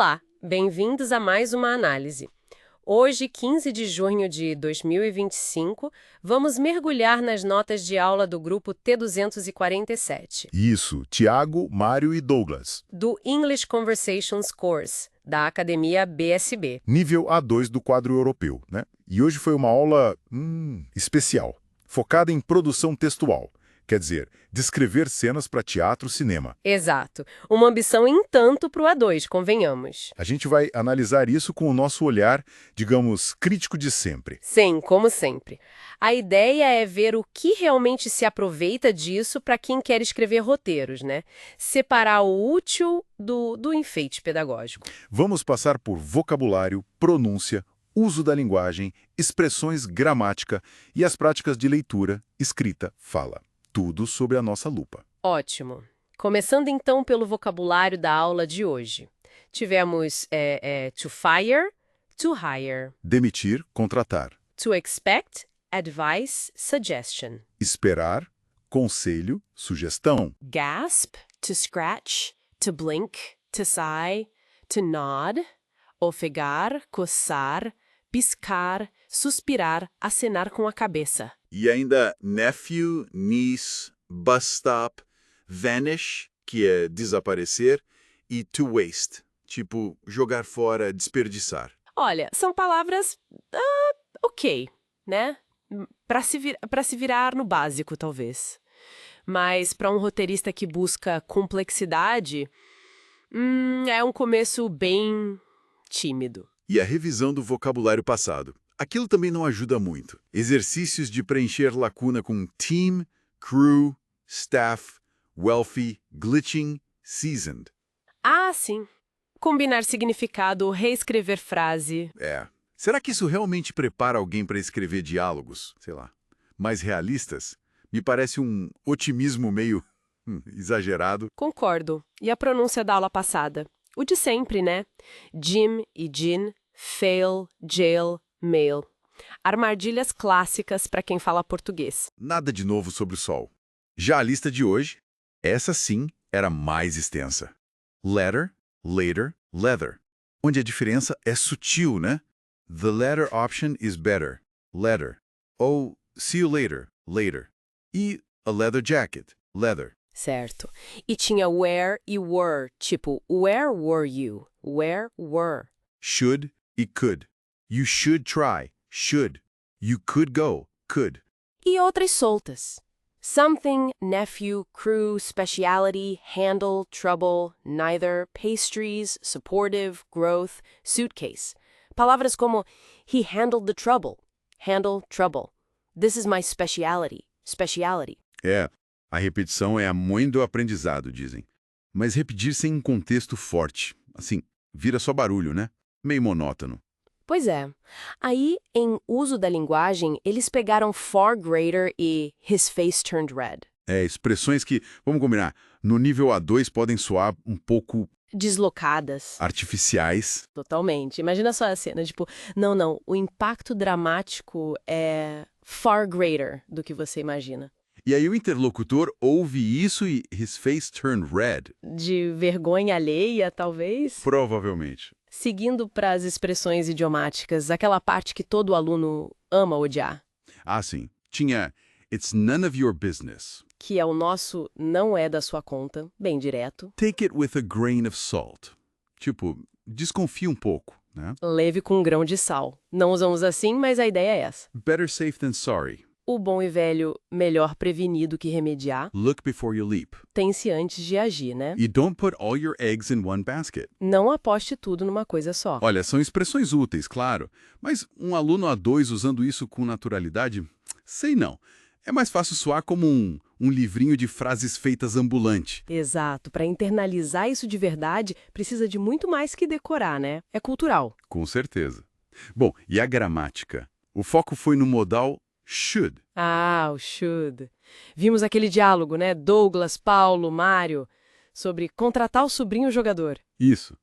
Olá, bem-vindos a mais uma análise. Hoje, 15 de junho de 2025, vamos mergulhar nas notas de aula do grupo T247, Isso, Tiago, Mário e Douglas. do English Conversations Course, da Academia BSB. Nível A2 do quadro europeu, né? E hoje foi uma aula especial, focada em produção textual. Quer dizer, descrever cenas para teatro e cinema. Exato. Uma ambição em tanto para o A2, convenhamos. A gente vai analisar isso com o nosso olhar, digamos, crítico de sempre. Sim, como sempre. A ideia é ver o que realmente se aproveita disso para quem quer escrever roteiros, né? Separar o útil do enfeite pedagógico. Vamos passar por vocabulário, pronúncia, uso da linguagem, expressões, gramática e as práticas de leitura, escrita, fala. Tudo sob a nossa lupa. Ótimo. Começando então pelo vocabulário da aula de hoje. Tivemos to fire, to hire, Demitir, contratar. to expect, advice, suggestion, Esperar, conselho, sugestão. gasp, to scratch, to blink, to sigh, to nod, ofegar, coçar, piscar, suspirar, acenar com a cabeça. E ainda nephew, niece, bus stop, vanish, que é desaparecer, e to waste, tipo jogar fora, desperdiçar. Olha, são palavras ok, né? Para se virar no básico, talvez. Mas para um roteirista que busca complexidade, é um começo bem tímido. E a revisão do vocabulário passado. Aquilo também não ajuda muito. Exercícios de preencher lacuna com team, crew, staff, wealthy, glitching, seasoned. Ah, sim. Combinar significado, reescrever frase. Será que isso realmente prepara alguém para escrever diálogos, sei lá, mais realistas? Me parece um otimismo meio exagerado. Concordo. E a pronúncia da aula passada? O de sempre, né? Jim e Jean, fail, jail, mail. Armadilhas clássicas para quem fala português. Nada de novo sobre o sol. Já a lista de hoje, essa sim era mais extensa. Letter, later, leather. Onde a diferença é sutil, né? The latter option is better, leather. Ou see you later, later. E a leather jacket, leather. Certo. E tinha where e were, tipo, where were you? Where were? Should e could. You should try, should. You could go, could. E outras soltas. Something, nephew, crew, speciality, handle, trouble, neither, pastries, supportive, growth, suitcase. Palavras como he handled the trouble, handle, trouble. This is my speciality, speciality. A repetição é a mãe do aprendizado, dizem. Mas repetir sem um contexto forte, assim, vira só barulho, né? Meio monótono. Pois é. Aí, em uso da linguagem, eles pegaram far greater e his face turned red. Expressões que, vamos combinar, no nível A2 podem soar um pouco Deslocadas. artificiais. Totalmente. Imagina só a cena, tipo, não, o impacto dramático é far greater do que você imagina. E aí o interlocutor ouve isso e his face turned red. De vergonha alheia, talvez? Provavelmente. Seguindo para as expressões idiomáticas, aquela parte que todo aluno ama odiar, Ah, sim. Tinha it's none of your business. que é o nosso não é da sua conta, bem direto, Take it with a grain of salt. Tipo, desconfia um pouco, né? leve com um grão de sal. Não usamos assim, mas a ideia é essa. Better safe than sorry. O bom e velho melhor prevenido que remediar Look before you leap. tem-se antes de agir, né? E don't put all your eggs in one basket. Não aposte tudo numa coisa só. Olha, são expressões úteis, claro, mas um aluno A2 usando isso com naturalidade, sei não. É mais fácil soar como um livrinho de frases feitas ambulante. Exato. Para internalizar isso de verdade, precisa de muito mais que decorar, né? É cultural. Com certeza. Bom, e a gramática? O foco foi no modal should. Ah, o should. Vimos aquele diálogo, né? Douglas, Paulo, Mário, sobre contratar o sobrinho jogador. Isso.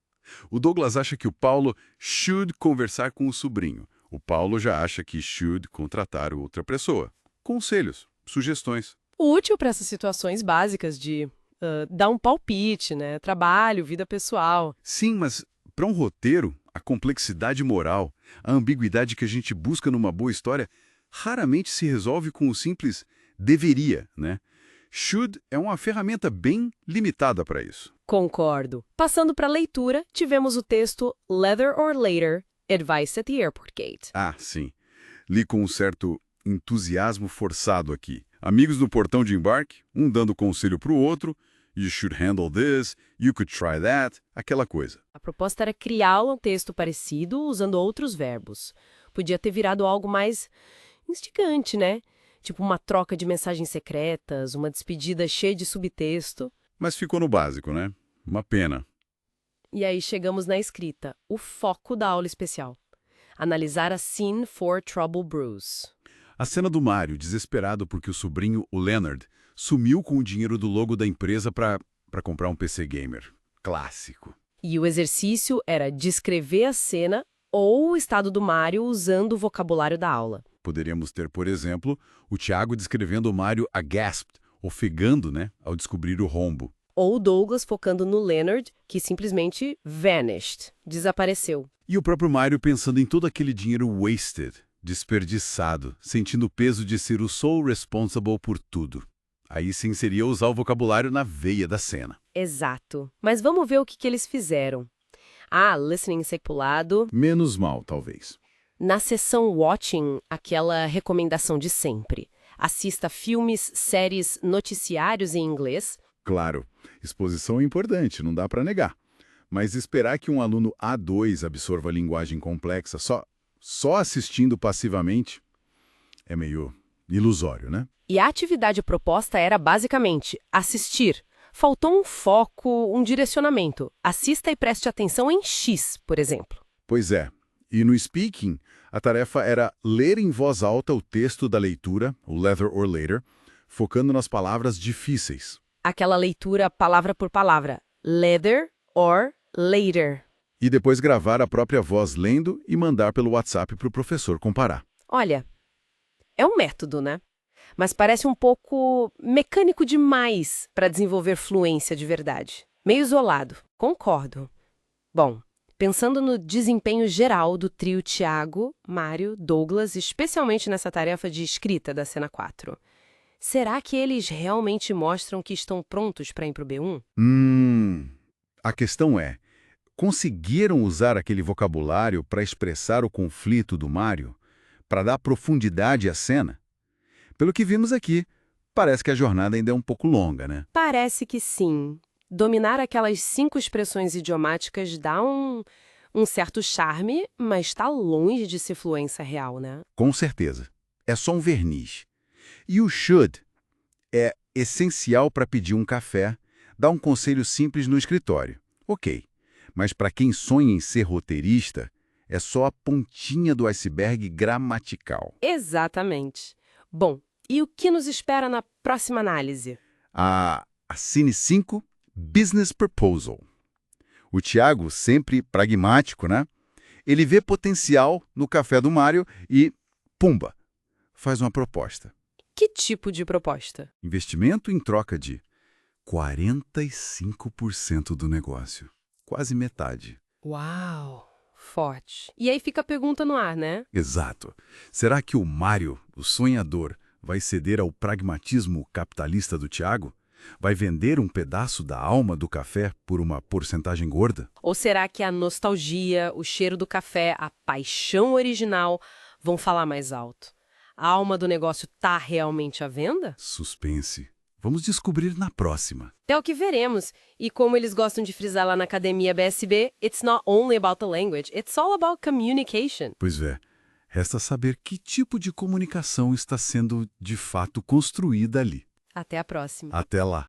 O Douglas acha que o Paulo should conversar com o sobrinho. O Paulo já acha que should contratar outra pessoa. Conselhos, sugestões. Útil para essas situações básicas de dar um palpite, né? Trabalho, vida pessoal. Sim, mas Para um roteiro, a complexidade moral, a ambiguidade que a gente busca numa boa história, raramente se resolve com o simples deveria, né? Should é uma ferramenta bem limitada para isso. Concordo. Passando para a leitura, tivemos o texto Leather or Later, Advice at the Airport Gate. Ah, sim. Li com um certo entusiasmo forçado aqui. Amigos no portão de embarque, um dando conselho para o outro, you should handle this, you could try that, aquela coisa. A proposta era criar um texto parecido usando outros verbos. Podia ter virado algo mais instigante, né? Tipo uma troca de mensagens secretas, uma despedida cheia de subtexto. Mas ficou no básico, né? Uma pena. E aí chegamos na escrita, o foco da aula especial. Analisar a scene for Trouble Brews. A cena do Mário, desesperado porque o sobrinho, o Leonard, sumiu com o dinheiro do logo da empresa para comprar um PC gamer. Clássico. E o exercício era descrever a cena ou o estado do Mário usando o vocabulário da aula. Poderíamos ter, por exemplo, o Thiago descrevendo o Mário aghast, ofegando, né, ao descobrir o rombo. Ou o Douglas focando no Leonard, que simplesmente vanished, desapareceu. E o próprio Mário pensando em todo aquele dinheiro wasted, desperdiçado, sentindo o peso de ser o sole responsible por tudo. Aí sim seria usar o vocabulário na veia da cena. Exato. Mas vamos ver o que eles fizeram. Listening ser pulado. Menos mal, talvez. Na seção Watching, aquela recomendação de sempre. Assista filmes, séries, noticiários em inglês. Claro, exposição é importante, não dá para negar. Mas esperar que um aluno A2 absorva a linguagem complexa só assistindo passivamente é meio ilusório, né? E a atividade proposta era basicamente assistir. Faltou um foco, um direcionamento. Assista e preste atenção em X, por exemplo. Pois é. E no speaking, a tarefa era ler em voz alta o texto da leitura, o leather or later, focando nas palavras difíceis. Aquela leitura palavra por palavra. Leather or later. E depois gravar a própria voz lendo e mandar pelo WhatsApp para o professor comparar. Olha, é um método, né? Mas parece um pouco mecânico demais para desenvolver fluência de verdade. Meio isolado, concordo. Bom, pensando no desempenho geral do trio Thiago, Mário, Douglas, especialmente nessa tarefa de escrita da cena 4, será que eles realmente mostram que estão prontos para ir para o B1? A questão é, conseguiram usar aquele vocabulário para expressar o conflito do Mário? Para dar profundidade à cena? Pelo que vimos aqui, parece que a jornada ainda é um pouco longa, né? Parece que sim. Dominar aquelas 5 expressões idiomáticas dá um certo charme, mas está longe de ser fluência real, né? Com certeza. É só um verniz. E o should é essencial para pedir um café, dar um conselho simples no escritório. Ok, mas para quem sonha em ser roteirista, é só a pontinha do iceberg gramatical. Exatamente. Bom, e o que nos espera na próxima análise? A Cine 5, Business Proposal. O Thiago, sempre pragmático, né? Ele vê potencial no café do Mário e, pumba, faz uma proposta. Que tipo de proposta? Investimento em troca de 45% do negócio. Quase metade. Uau! Forte. E aí fica a pergunta no ar, né? Exato. Será que o Mário, o sonhador, vai ceder ao pragmatismo capitalista do Thiago? Vai vender um pedaço da alma do café por uma porcentagem gorda? Ou será que a nostalgia, o cheiro do café, a paixão original vão falar mais alto? A alma do negócio tá realmente à venda? Suspense. Vamos descobrir na próxima. É o que veremos. E como eles gostam de frisar lá na Academia BSB, it's not only about the language, it's all about communication. Pois é. Resta saber que tipo de comunicação está sendo, de fato, construída ali. Até a próxima. Até lá.